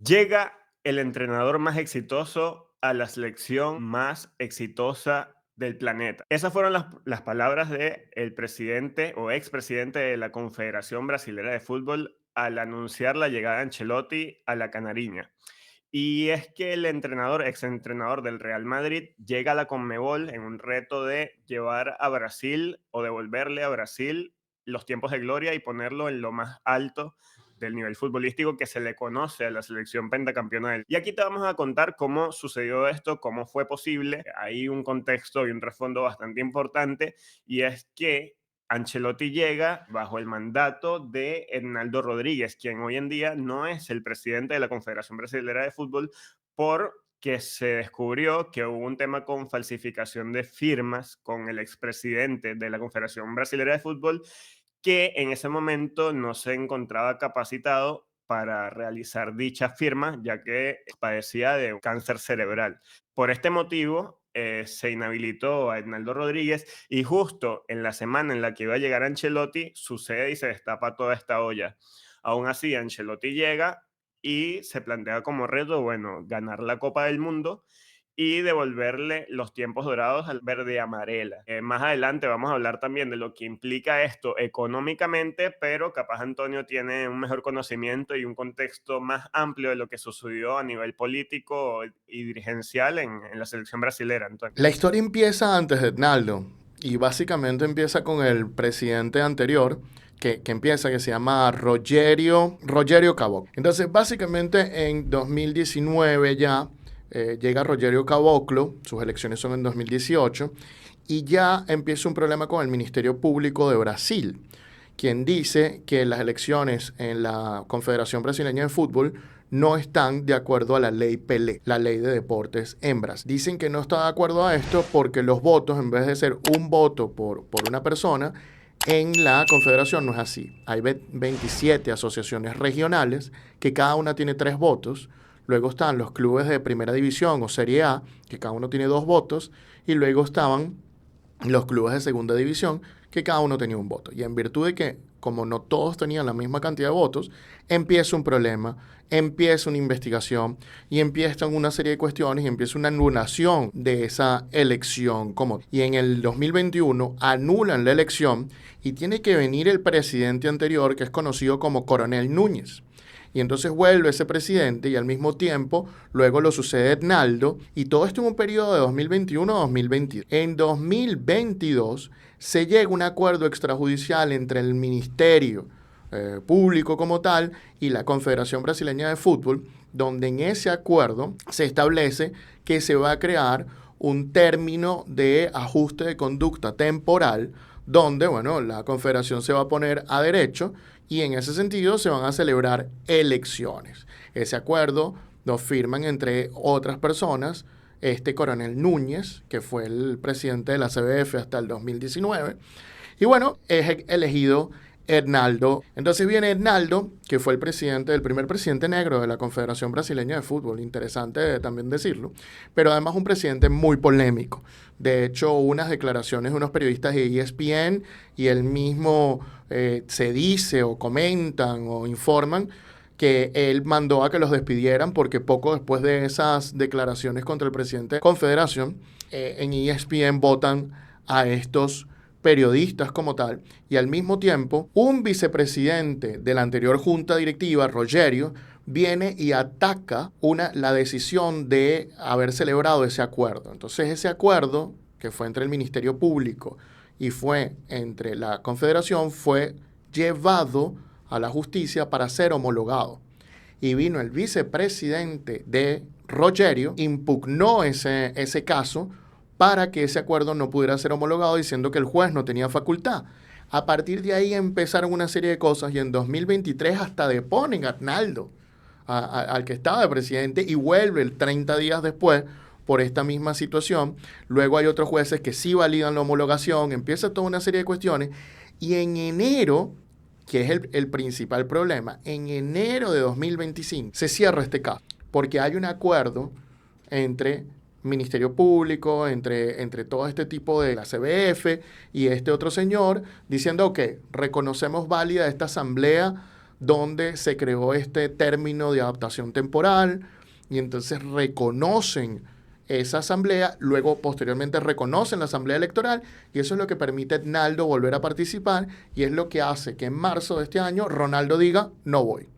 Llega el entrenador más exitoso a la selección más exitosa del planeta. Esas fueron las palabras del presidente o expresidente de la Confederación Brasilera de Fútbol al anunciar la llegada de Ancelotti a la Canariña. Y es que el entrenador, exentrenador del Real Madrid, llega a la Conmebol en un reto de llevar a Brasil o devolverle a Brasil los tiempos de gloria y ponerlo en lo más alto del nivel futbolístico que se le conoce a la selección pentacampeona del. Y aquí te vamos a contar cómo sucedió esto, cómo fue posible. Hay un contexto y un trasfondo bastante importante, y es que Ancelotti llega bajo el mandato de Hernaldo Rodríguez, quien hoy en día no es el presidente de la Confederación Brasilera de Fútbol, porque se descubrió que hubo un tema con falsificación de firmas con el expresidente de la Confederación Brasilera de Fútbol, que en ese momento no se encontraba capacitado para realizar dicha firma, ya que padecía de cáncer cerebral. Por este motivo, se inhabilitó a Hernaldo Rodríguez, y justo en la semana en la que iba a llegar Ancelotti, sucede y se destapa toda esta olla. Aún así, Ancelotti llega y se plantea como reto, bueno, ganar la Copa del Mundo y devolverle los tiempos dorados al verde amarela. Más adelante vamos a hablar también de lo que implica esto económicamente, pero capaz Antonio tiene un mejor conocimiento y un contexto más amplio de lo que sucedió a nivel político y dirigencial en la selección brasilera, Antonio. La historia empieza antes de Hernaldo y básicamente empieza con el presidente anterior que se llama Rogerio Caboclo. Entonces, básicamente en 2019 ya llega Rogerio Caboclo, sus elecciones son en 2018, y ya empieza un problema con el Ministerio Público de Brasil, quien dice que las elecciones en la Confederación Brasileña de Fútbol no están de acuerdo a la ley Pelé, la ley de deportes en Brasil. Dicen que no está de acuerdo a esto porque los votos, en vez de ser un voto por una persona, en la Confederación no es así. Hay 27 asociaciones regionales que cada una tiene 3 votos. Luego están los clubes de primera división o Serie A, que cada uno tiene 2 votos. Y luego estaban los clubes de segunda división, que cada uno tenía un voto. Y en virtud de que, como no todos tenían la misma cantidad de votos, empieza un problema, empieza una investigación y empiezan una serie de cuestiones y empieza una anulación de esa elección. Y en el 2021 anulan la elección y tiene que venir el presidente anterior, que es conocido como Coronel Núñez. Y entonces vuelve ese presidente y al mismo tiempo luego lo sucede Hernaldo, y todo esto en un periodo de 2021 a 2022. En 2022 se llega a un acuerdo extrajudicial entre el Ministerio Público como tal y la Confederación Brasileña de Fútbol, donde en ese acuerdo se establece que se va a crear un término de ajuste de conducta temporal donde, bueno, la Confederación se va a poner a derecho y en ese sentido se van a celebrar elecciones. Ese acuerdo lo firman, entre otras personas, este Coronel Núñez, que fue el presidente de la CBF hasta el 2019, y bueno, es elegido Hernaldo. Entonces viene Hernaldo, que fue el primer presidente negro de la Confederación Brasileña de Fútbol, interesante también decirlo, pero además un presidente muy polémico. De hecho, unas declaraciones de unos periodistas de ESPN y él mismo se dice o comentan o informan que él mandó a que los despidieran porque poco después de esas declaraciones contra el presidente de Confederación, en ESPN votan a estos periodistas como tal, y al mismo tiempo un vicepresidente de la anterior junta directiva, Rogerio, viene y ataca la decisión de haber celebrado ese acuerdo. Entonces ese acuerdo, que fue entre el Ministerio Público y fue entre la Confederación, fue llevado a la justicia para ser homologado. Y vino el vicepresidente de Rogerio, impugnó ese caso para que ese acuerdo no pudiera ser homologado, diciendo que el juez no tenía facultad. A partir de ahí empezaron una serie de cosas y en 2023 hasta deponen a Hernaldo, al que estaba de presidente, y vuelve 30 días después por esta misma situación. Luego hay otros jueces que sí validan la homologación, empieza toda una serie de cuestiones y en enero, que es el principal problema, en enero de 2025 se cierra este caso porque hay un acuerdo entre Ministerio Público, entre todo este tipo de la CBF y este otro señor, diciendo que reconocemos válida esta asamblea donde se creó este término de adaptación temporal y entonces reconocen esa asamblea, luego posteriormente reconocen la asamblea electoral y eso es lo que permite a Ednaldo volver a participar y es lo que hace que en marzo de este año Ronaldo diga no voy.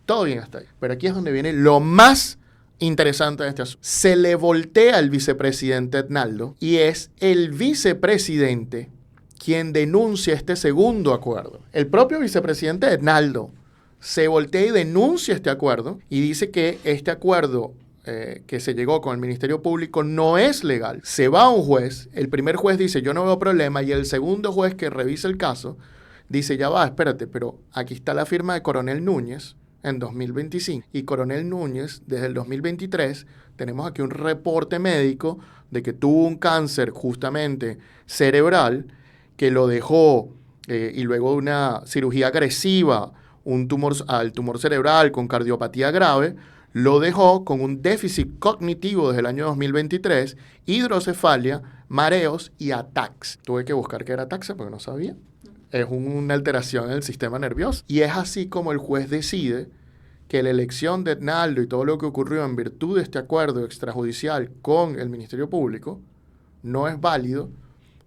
Todo bien hasta ahí. Pero aquí es donde viene lo más interesante de este asunto. Se le voltea al vicepresidente Ednaldo y es el vicepresidente quien denuncia este segundo acuerdo. El propio vicepresidente Ednaldo se voltea y denuncia este acuerdo y dice que este acuerdo que se llegó con el Ministerio Público no es legal. Se va a un juez, el primer juez dice yo no veo problema y el segundo juez que revisa el caso dice ya va, espérate, pero aquí está la firma de Coronel Núñez en 2025 y Coronel Núñez desde el 2023 tenemos aquí un reporte médico de que tuvo un cáncer justamente cerebral que lo dejó y luego de una cirugía agresiva al tumor cerebral con cardiopatía grave, lo dejó con un déficit cognitivo desde el año 2023, hidrocefalia, mareos y ataques. Tuve que buscar qué era ataxia porque no sabía. Es una alteración en el sistema nervioso. Y es así como el juez decide que la elección de Ednaldo y todo lo que ocurrió en virtud de este acuerdo extrajudicial con el Ministerio Público no es válido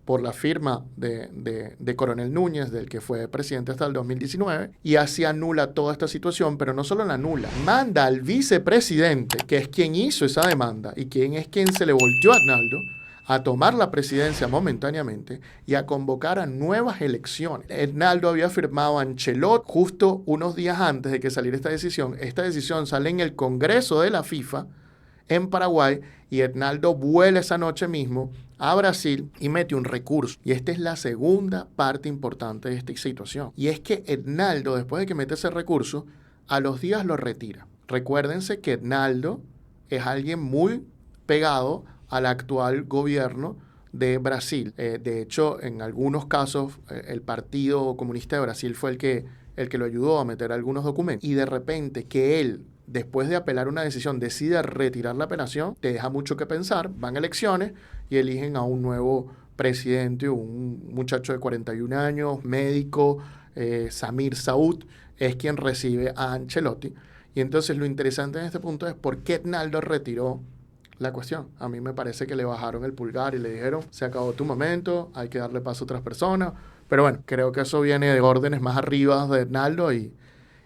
por la firma de Coronel Núñez, del que fue presidente hasta el 2019, y así anula toda esta situación, pero no solo la anula, manda al vicepresidente, que es quien hizo esa demanda y quien se le volteó a Ednaldo, a tomar la presidencia momentáneamente y a convocar a nuevas elecciones. Ednaldo había firmado a Ancelotti justo unos días antes de que saliera esta decisión. Esta decisión sale en el Congreso de la FIFA en Paraguay y Ednaldo vuela esa noche mismo a Brasil y mete un recurso. Y esta es la segunda parte importante de esta situación. Y es que Ednaldo, después de que mete ese recurso, a los días lo retira. Recuérdense que Ednaldo es alguien muy pegado al actual gobierno de Brasil. De hecho, en algunos casos, el Partido Comunista de Brasil fue el que lo ayudó a meter algunos documentos. Y de repente que él, después de apelar una decisión, decide retirar la apelación, te deja mucho que pensar. Van a elecciones y eligen a un nuevo presidente, un muchacho de 41 años, médico, Samir Saud, es quien recibe a Ancelotti. Y entonces lo interesante en este punto es por qué Ednaldo retiró la cuestión. A mí me parece que le bajaron el pulgar y le dijeron, se acabó tu momento, hay que darle paso a otras personas. Pero bueno, creo que eso viene de órdenes más arriba de Ednaldo y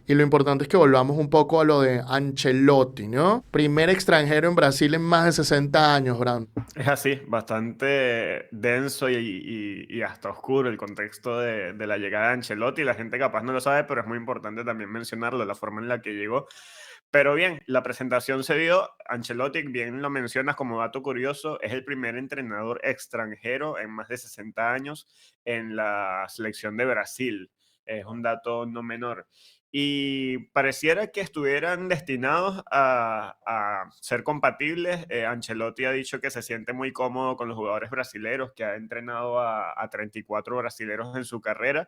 lo importante es que volvamos un poco a lo de Ancelotti, ¿no? Primer extranjero en Brasil en más de 60 años, Bran. Es así, bastante denso y hasta oscuro el contexto de la llegada de Ancelotti. La gente capaz no lo sabe, pero es muy importante también mencionarlo, la forma en la que llegó. Pero bien, la presentación se dio. Ancelotti, bien lo mencionas como dato curioso, es el primer entrenador extranjero en más de 60 años en la selección de Brasil. Es un dato no menor. Y pareciera que estuvieran destinados a ser compatibles. Ancelotti ha dicho que se siente muy cómodo con los jugadores brasileños, que ha entrenado a 34 brasileños en su carrera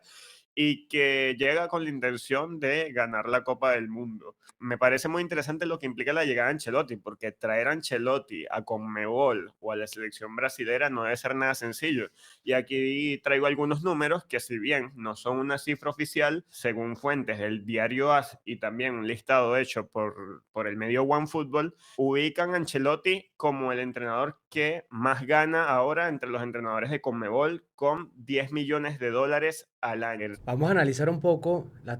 y que llega con la intención de ganar la Copa del Mundo. Me parece muy interesante lo que implica la llegada de Ancelotti, porque traer a Ancelotti a Conmebol o a la selección brasilera no debe ser nada sencillo. Y aquí traigo algunos números que, si bien no son una cifra oficial, según fuentes del diario AS y también un listado hecho por el medio OneFootball, ubican a Ancelotti como el entrenador que más gana ahora entre los entrenadores de Conmebol, con $10 millones al año. Vamos a analizar un poco la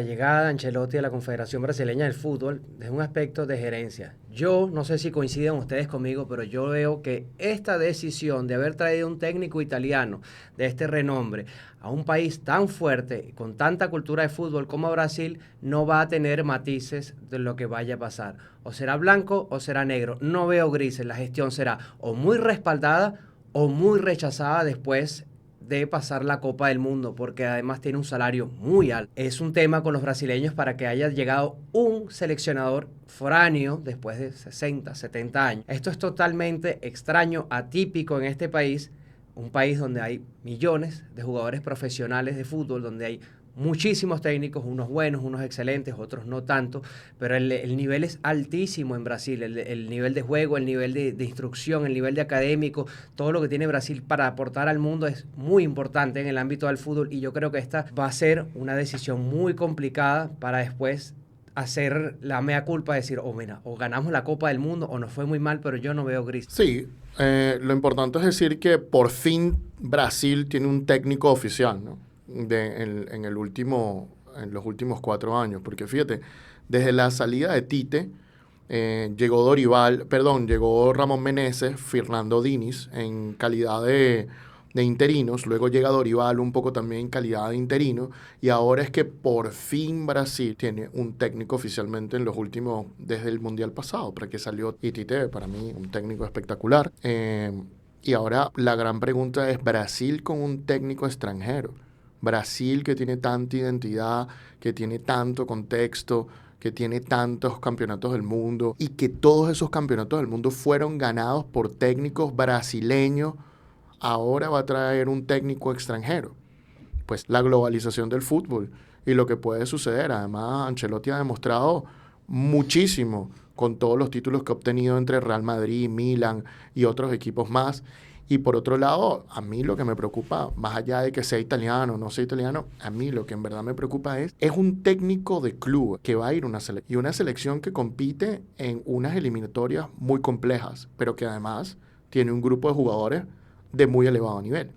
llegada de Ancelotti a la Confederación Brasileña del Fútbol desde un aspecto de gerencia. Yo no sé si coinciden ustedes conmigo, pero yo veo que esta decisión de haber traído un técnico italiano de este renombre a un país tan fuerte, con tanta cultura de fútbol como Brasil, no va a tener matices de lo que vaya a pasar. O será blanco o será negro. No veo grises. La gestión será o muy respaldada o muy rechazada después de pasar la Copa del Mundo, porque además tiene un salario muy alto. Es un tema con los brasileños para que haya llegado un seleccionador foráneo después de 60, 70 años. Esto es totalmente extraño, atípico en este país, un país donde hay millones de jugadores profesionales de fútbol, donde hay muchísimos técnicos, unos buenos, unos excelentes, otros no tanto, pero el nivel es altísimo en Brasil, el nivel de juego, el nivel de instrucción, el nivel de académico, todo lo que tiene Brasil para aportar al mundo es muy importante en el ámbito del fútbol y yo creo que esta va a ser una decisión muy complicada para después hacer la mea culpa, decir, oh mira, o ganamos la Copa del Mundo o nos fue muy mal, pero yo no veo gris. Sí, lo importante es decir que por fin Brasil tiene un técnico oficial, ¿no? En los últimos 4 años, porque fíjate, desde la salida de Tite, llegó Ramón Meneses, Fernando Diniz en calidad de interinos, luego llega Dorival un poco también en calidad de interino, y ahora es que por fin Brasil tiene un técnico oficialmente desde el Mundial pasado, para que salió y Tite, para mí, un técnico espectacular. Y ahora la gran pregunta es Brasil con un técnico extranjero. Brasil que tiene tanta identidad, que tiene tanto contexto, que tiene tantos campeonatos del mundo y que todos esos campeonatos del mundo fueron ganados por técnicos brasileños, ahora va a traer un técnico extranjero. Pues la globalización del fútbol y lo que puede suceder. Además, Ancelotti ha demostrado muchísimo con todos los títulos que ha obtenido entre Real Madrid, Milan y otros equipos más. Y por otro lado, a mí lo que me preocupa, más allá de que sea italiano o no sea italiano, a mí lo que en verdad me preocupa es un técnico de club que va a ir y una selección que compite en unas eliminatorias muy complejas, pero que además tiene un grupo de jugadores de muy elevado nivel.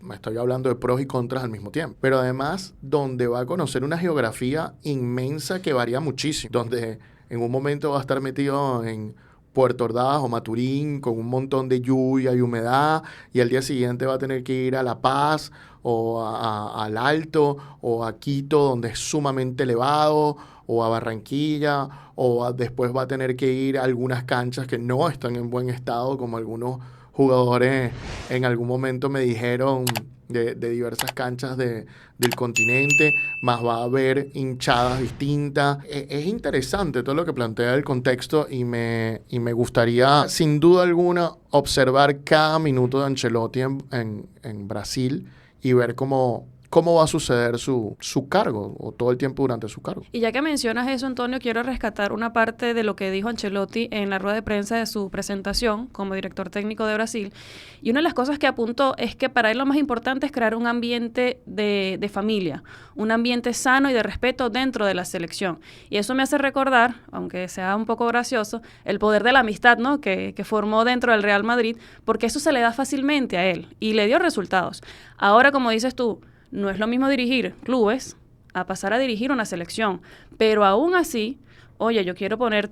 Me estoy hablando de pros y contras al mismo tiempo. Pero además, donde va a conocer una geografía inmensa que varía muchísimo. Donde en un momento va a estar metido en Puerto Ordaz o Maturín con un montón de lluvia y humedad, y al día siguiente va a tener que ir a La Paz o al Alto o a Quito, donde es sumamente elevado, o a Barranquilla, después va a tener que ir a algunas canchas que no están en buen estado, como algunos jugadores en algún momento me dijeron de diversas canchas del continente, más va a haber hinchadas distintas. Es interesante todo lo que plantea el contexto y me gustaría, sin duda alguna, observar cada minuto de Ancelotti en Brasil y ver cómo va a suceder su cargo o todo el tiempo durante su cargo. Y ya que mencionas eso, Antonio, quiero rescatar una parte de lo que dijo Ancelotti en la rueda de prensa de su presentación como director técnico de Brasil. Y una de las cosas que apuntó es que para él lo más importante es crear un ambiente de familia, un ambiente sano y de respeto dentro de la selección. Y eso me hace recordar, aunque sea un poco gracioso, el poder de la amistad, ¿no?, que formó dentro del Real Madrid, porque eso se le da fácilmente a él y le dio resultados. Ahora, como dices tú, no es lo mismo dirigir clubes a pasar a dirigir una selección, pero aún así, oye, yo quiero poner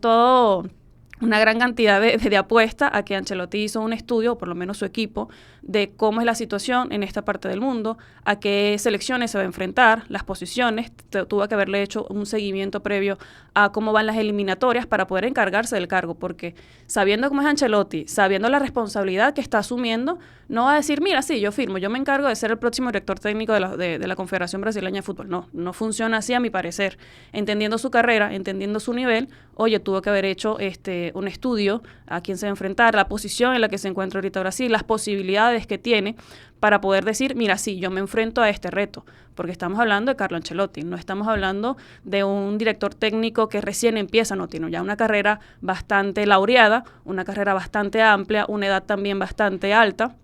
una gran cantidad de apuesta a que Ancelotti hizo un estudio, o por lo menos su equipo, de cómo es la situación en esta parte del mundo, a qué selecciones se va a enfrentar, las posiciones, tuvo que haberle hecho un seguimiento previo a cómo van las eliminatorias para poder encargarse del cargo, porque sabiendo cómo es Ancelotti, sabiendo la responsabilidad que está asumiendo, no va a decir, mira, sí, yo firmo, yo me encargo de ser el próximo director técnico de la Confederación Brasileña de Fútbol. No funciona así a mi parecer. Entendiendo su carrera, entendiendo su nivel, oye, tuvo que haber hecho un estudio a quién se va a enfrentar, la posición en la que se encuentra ahorita Brasil, las posibilidades que tiene para poder decir, mira, sí, yo me enfrento a este reto, porque estamos hablando de Carlo Ancelotti, no estamos hablando de un director técnico que recién empieza, no, tiene ya una carrera bastante laureada, una carrera bastante amplia, una edad también bastante alta,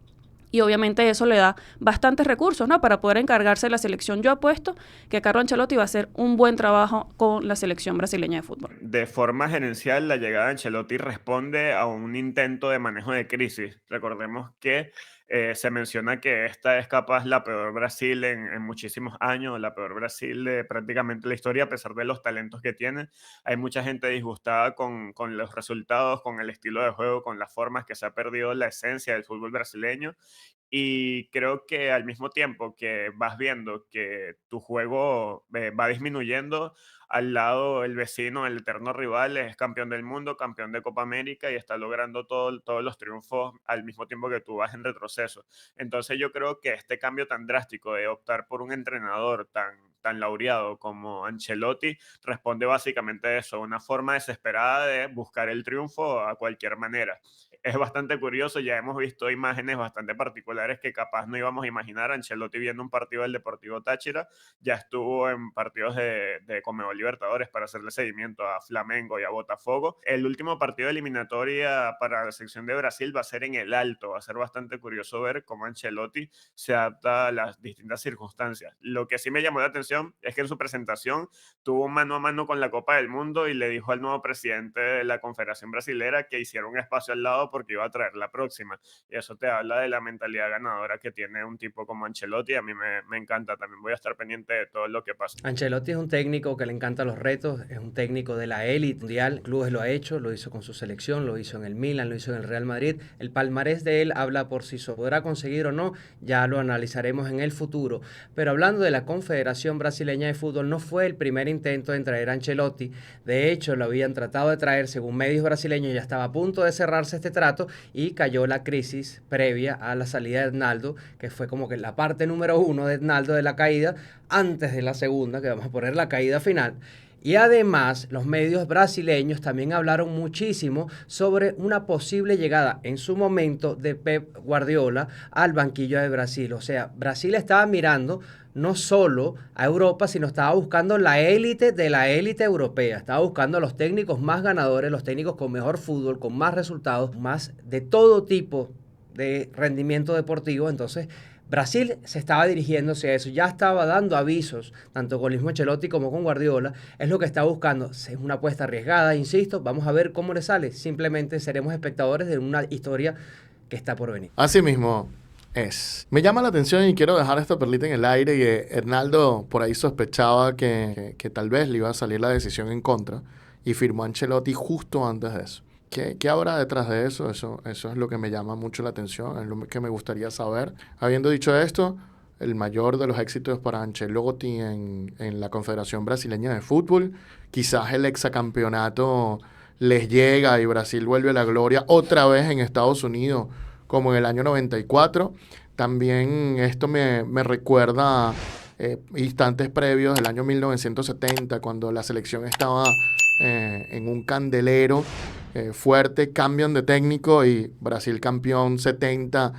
y obviamente eso le da bastantes recursos, ¿no?, para poder encargarse de la selección. Yo apuesto que Carlo Ancelotti va a hacer un buen trabajo con la selección brasileña de fútbol. De forma gerencial, la llegada de Ancelotti responde a un intento de manejo de crisis. Recordemos que se menciona que esta es capaz la peor Brasil en muchísimos años, la peor Brasil de prácticamente la historia, a pesar de los talentos que tiene. Hay mucha gente disgustada con los resultados, con el estilo de juego, con las formas, que se ha perdido la esencia del fútbol brasileño. Y creo que al mismo tiempo que vas viendo que tu juego va disminuyendo, al lado el vecino, el eterno rival, es campeón del mundo, campeón de Copa América y está logrando todos los triunfos al mismo tiempo que tú vas en retroceso. Entonces yo creo que este cambio tan drástico de optar por un entrenador tan laureado como Ancelotti responde básicamente a eso, una forma desesperada de buscar el triunfo a cualquier manera. Es bastante curioso, ya hemos visto imágenes bastante particulares espectaculares que capaz no íbamos a imaginar. Ancelotti viendo un partido del Deportivo Táchira, ya estuvo en partidos de Conmebol Libertadores para hacerle seguimiento a Flamengo y a Botafogo. El último partido de eliminatoria para la selección de Brasil va a ser en el Alto. Va a ser bastante curioso ver cómo Ancelotti se adapta a las distintas circunstancias. Lo que sí me llamó la atención es que en su presentación tuvo mano a mano con la Copa del Mundo y le dijo al nuevo presidente de la Confederación Brasilera que hiciera un espacio al lado porque iba a traer la próxima. Y eso te habla de la mentalidad ganadora que tiene un tipo como Ancelotti. A mí me encanta. También voy a estar pendiente de todo lo que pasa. Ancelotti es un técnico que le encanta los retos, es un técnico de la élite mundial. Clubes lo ha hecho, lo hizo con su selección, lo hizo en el Milan, lo hizo en el Real Madrid. El palmarés de él habla por sí solo. ¿Podrá conseguir o no? Ya lo analizaremos en el futuro. Pero hablando de la Confederación Brasileña de Fútbol, no fue el primer intento en traer a Ancelotti. De hecho, lo habían tratado de traer, según medios brasileños, ya estaba a punto de cerrarse este trato y cayó la crisis previa a la salida de Ednaldo, que fue como que la parte número 1 de Ednaldo de la caída, antes de la segunda, que vamos a poner la caída final. Y además, los medios brasileños también hablaron muchísimo sobre una posible llegada en su momento de Pep Guardiola al banquillo de Brasil. O sea, Brasil estaba mirando no solo a Europa, sino estaba buscando la élite de la élite europea. Estaba buscando a los técnicos más ganadores, los técnicos con mejor fútbol, con más resultados, más de todo tipo de rendimiento deportivo. Entonces, Brasil se estaba dirigiéndose a eso, ya estaba dando avisos, tanto con el mismo Ancelotti como con Guardiola, es lo que está buscando. Es una apuesta arriesgada, insisto, vamos a ver cómo le sale. Simplemente seremos espectadores de una historia que está por venir. Así mismo es. Me llama la atención y quiero dejar esta perlita en el aire, que Hernaldo por ahí sospechaba que tal vez le iba a salir la decisión en contra y firmó a Ancelotti justo antes de eso. ¿Qué habrá detrás de eso? Eso es lo que me llama mucho la atención, es lo que me gustaría saber. Habiendo dicho esto, el mayor de los éxitos para Ancelotti en la Confederación Brasileña de Fútbol, quizás el hexacampeonato les llega y Brasil vuelve a la gloria otra vez en Estados Unidos, como en el año 94. También esto me recuerda instantes previos del año 1970, cuando la selección estaba en un candelero fuerte, cambian de técnico y Brasil campeón 70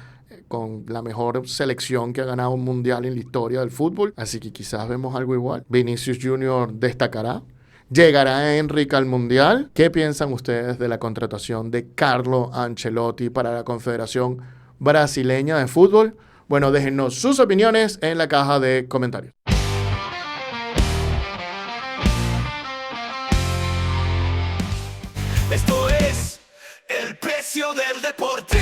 con la mejor selección que ha ganado un mundial en la historia del fútbol. Así que quizás vemos algo igual. Vinicius Junior destacará. ¿Llegará Enrique al mundial? ¿Qué piensan ustedes de la contratación de Carlo Ancelotti para la Confederación Brasileña de Fútbol? Bueno, déjennos sus opiniones en la caja de comentarios. Esto es el precio del deporte.